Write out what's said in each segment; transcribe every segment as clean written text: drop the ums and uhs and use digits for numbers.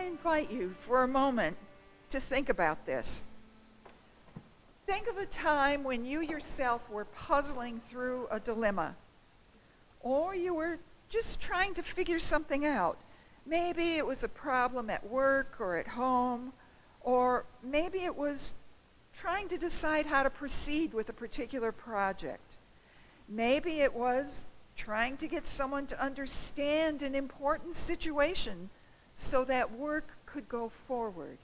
invite you for a moment to think about this. Think of a time when you yourself were puzzling through a dilemma, or you were just trying to figure something out. Maybe it was a problem at work or at home, or maybe it was trying to decide how to proceed with a particular project. Maybe it was trying to get someone to understand an important situation so that work could go forward.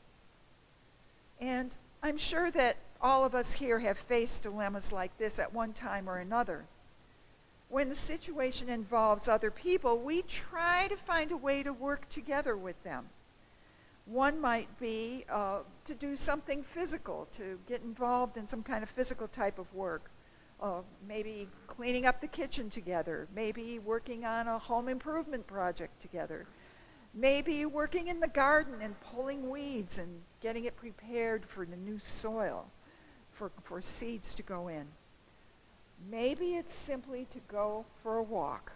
And I'm sure that all of us here have faced dilemmas like this at one time or another. When the situation involves other people, we try to find a way to work together with them. One might be to do something physical, to get involved in some kind of physical type of work. Maybe cleaning up the kitchen together, maybe working on a home improvement project together, maybe working in the garden and pulling weeds and getting it prepared for the new soil, for seeds to go in. Maybe it's simply to go for a walk.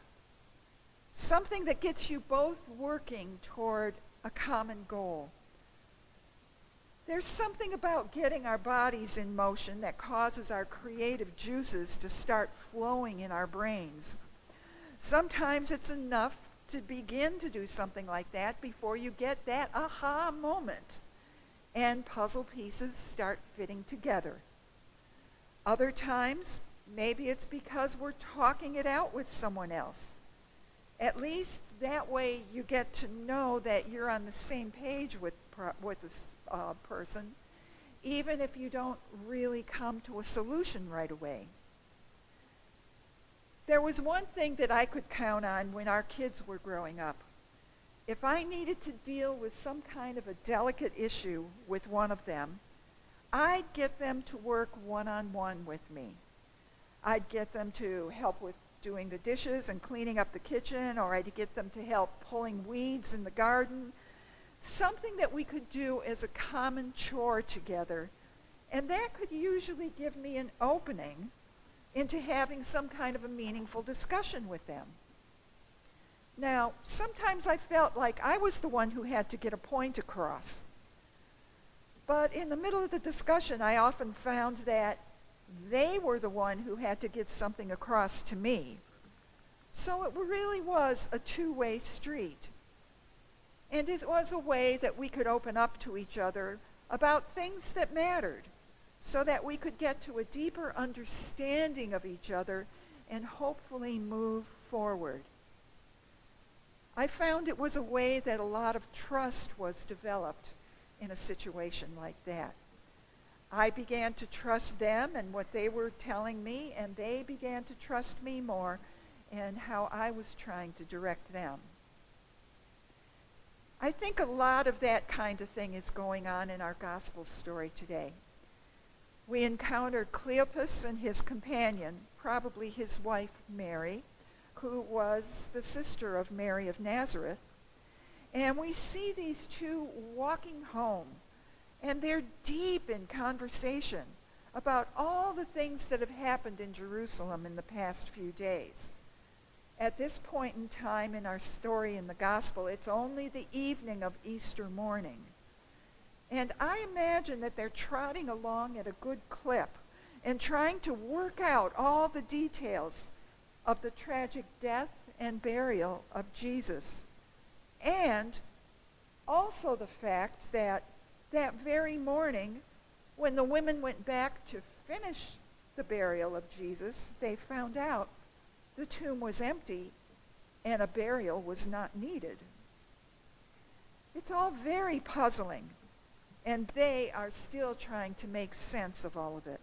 Something that gets you both working toward a common goal. There's something about getting our bodies in motion that causes our creative juices to start flowing in our brains. Sometimes it's enough to begin to do something like that before you get that aha moment and puzzle pieces start fitting together. Other times, maybe it's because we're talking it out with someone else. At least that way you get to know that you're on the same page with this person, even if you don't really come to a solution right away. There was one thing that I could count on when our kids were growing up. If I needed to deal with some kind of a delicate issue with one of them, I'd get them to work one-on-one with me. I'd get them to help with doing the dishes and cleaning up the kitchen, or I'd get them to help pulling weeds in the garden. Something that we could do as a common chore together. And that could usually give me an opening into having some kind of a meaningful discussion with them. Now, sometimes I felt like I was the one who had to get a point across. But in the middle of the discussion, I often found that they were the one who had to get something across to me. So it really was a two-way street. And it was a way that we could open up to each other about things that mattered, so that we could get to a deeper understanding of each other and hopefully move forward. I found it was a way that a lot of trust was developed in a situation like that. I began to trust them and what they were telling me, and they began to trust me more and how I was trying to direct them. I think a lot of that kind of thing is going on in our gospel story today. We encounter Cleopas and his companion, probably his wife Mary, who was the sister of Mary of Nazareth. And we see these two walking home, and they're deep in conversation about all the things that have happened in Jerusalem in the past few days. At this point in time in our story in the gospel, it's only the evening of Easter morning. And I imagine that they're trotting along at a good clip and trying to work out all the details of the tragic death and burial of Jesus. And also the fact that that very morning, when the women went back to finish the burial of Jesus, they found out the tomb was empty and a burial was not needed. It's all very puzzling, and they are still trying to make sense of all of it.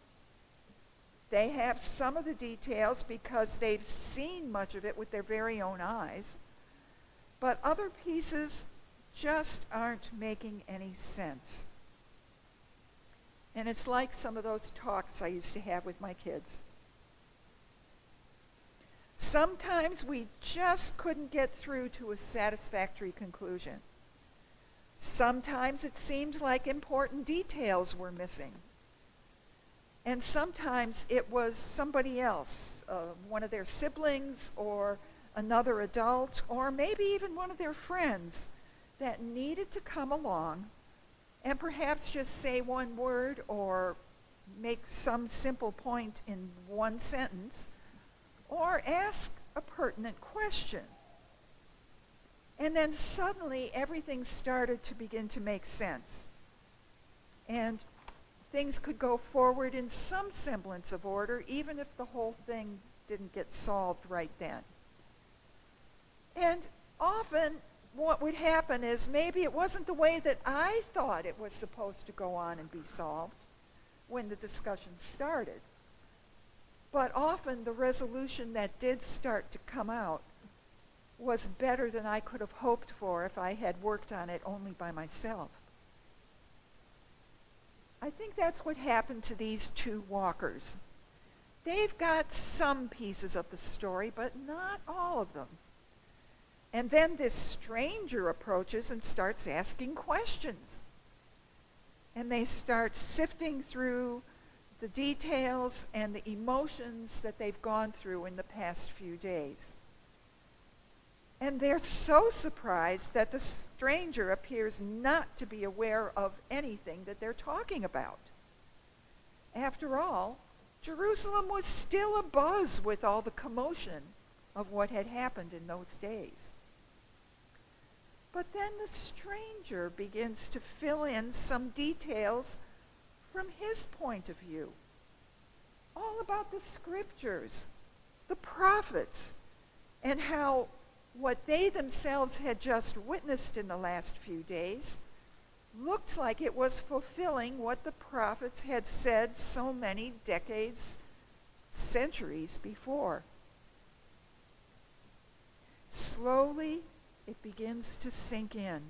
They have some of the details because they've seen much of it with their very own eyes, but other pieces just aren't making any sense. And it's like some of those talks I used to have with my kids. Sometimes we just couldn't get through to a satisfactory conclusion. Sometimes it seemed like important details were missing. And sometimes it was somebody else, one of their siblings or another adult, or maybe even one of their friends that needed to come along and perhaps just say one word or make some simple point in one sentence or ask a pertinent question. And then suddenly everything started to begin to make sense. And things could go forward in some semblance of order, even if the whole thing didn't get solved right then. And often what would happen is maybe it wasn't the way that I thought it was supposed to go on and be solved when the discussion started. But often the resolution that did start to come out was better than I could have hoped for if I had worked on it only by myself. I think that's what happened to these two walkers. They've got some pieces of the story, but not all of them. And then this stranger approaches and starts asking questions. And they start sifting through the details and the emotions that they've gone through in the past few days. And they're so surprised that the stranger appears not to be aware of anything that they're talking about. After all, Jerusalem was still abuzz with all the commotion of what had happened in those days. But then the stranger begins to fill in some details from his point of view. All about the scriptures, the prophets, and how what they themselves had just witnessed in the last few days looked like it was fulfilling what the prophets had said so many decades, centuries before. Slowly, it begins to sink in,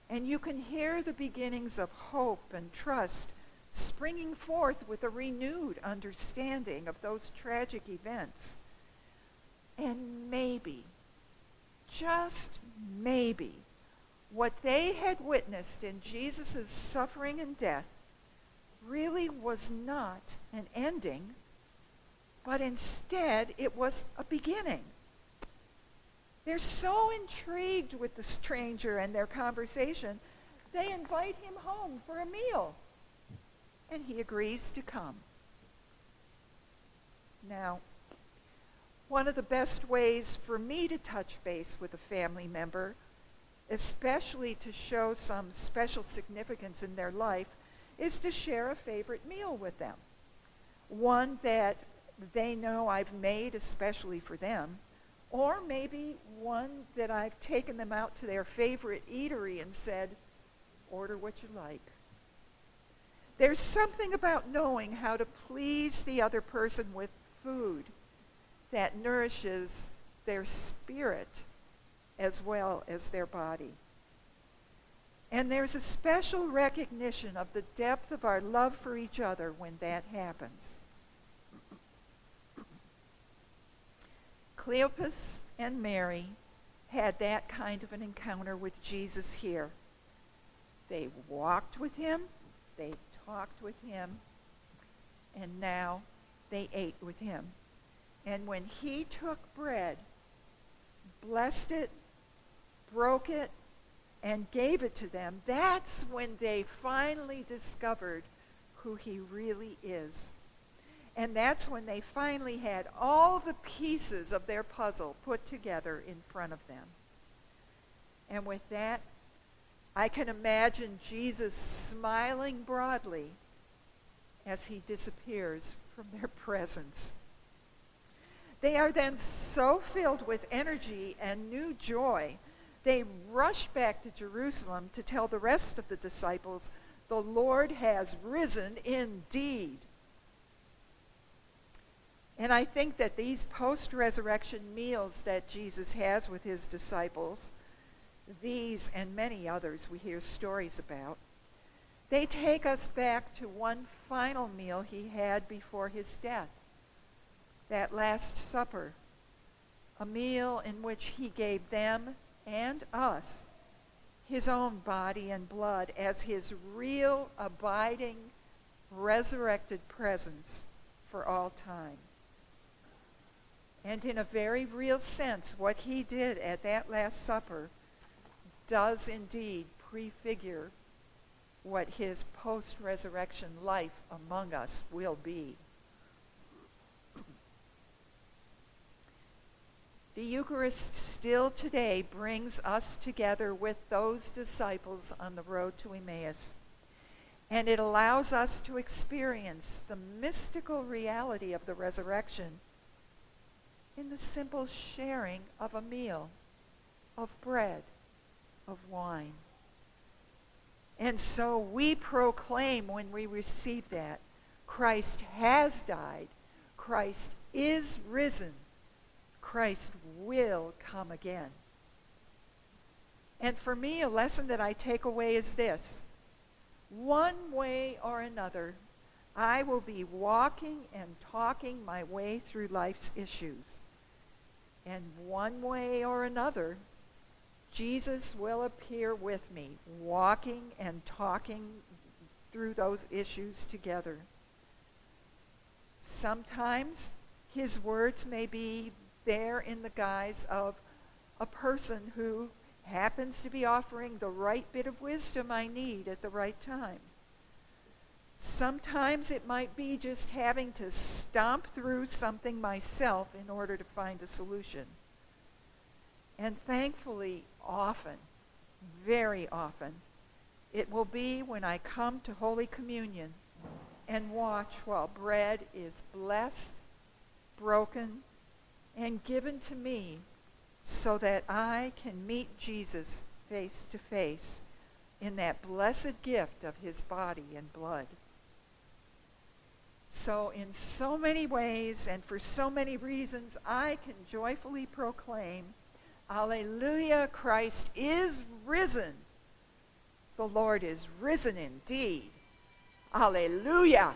and you can hear the beginnings of hope and trust springing forth with a renewed understanding of those tragic events. And maybe, just maybe, what they had witnessed in Jesus' suffering and death really was not an ending, but instead it was a beginning. They're so intrigued with the stranger and their conversation, they invite him home for a meal, and he agrees to come. Now, one of the best ways for me to touch base with a family member, especially to show some special significance in their life, is to share a favorite meal with them. One that they know I've made especially for them, or maybe one that I've taken them out to their favorite eatery and said, order what you like. There's something about knowing how to please the other person with food that nourishes their spirit as well as their body. And there's a special recognition of the depth of our love for each other when that happens. Cleopas and Mary had that kind of an encounter with Jesus here. They walked with him, they talked with him, and now they ate with him. And when he took bread, blessed it, broke it, and gave it to them, that's when they finally discovered who he really is. And that's when they finally had all the pieces of their puzzle put together in front of them. And with that, I can imagine Jesus smiling broadly as he disappears from their presence. They are then so filled with energy and new joy, they rush back to Jerusalem to tell the rest of the disciples, the Lord has risen indeed. And I think that these post-resurrection meals that Jesus has with his disciples, these and many others we hear stories about, they take us back to one final meal he had before his death, that Last Supper, a meal in which he gave them and us his own body and blood as his real, abiding, resurrected presence for all time. And in a very real sense, what he did at that Last Supper does indeed prefigure what his post-resurrection life among us will be. The Eucharist still today brings us together with those disciples on the road to Emmaus, and it allows us to experience the mystical reality of the resurrection in the simple sharing of a meal, of bread, of wine. And so we proclaim when we receive that, Christ has died, Christ is risen, Christ will come again. And for me, a lesson that I take away is this: one way or another, I will be walking and talking my way through life's issues. And one way or another, Jesus will appear with me, walking and talking through those issues together. Sometimes his words may be there in the guise of a person who happens to be offering the right bit of wisdom I need at the right time. Sometimes it might be just having to stomp through something myself in order to find a solution. And thankfully, often, very often, it will be when I come to Holy Communion and watch while bread is blessed, broken, and given to me so that I can meet Jesus face to face in that blessed gift of his body and blood. So in so many ways and for so many reasons, I can joyfully proclaim, Alleluia, Christ is risen. The Lord is risen indeed. Alleluia.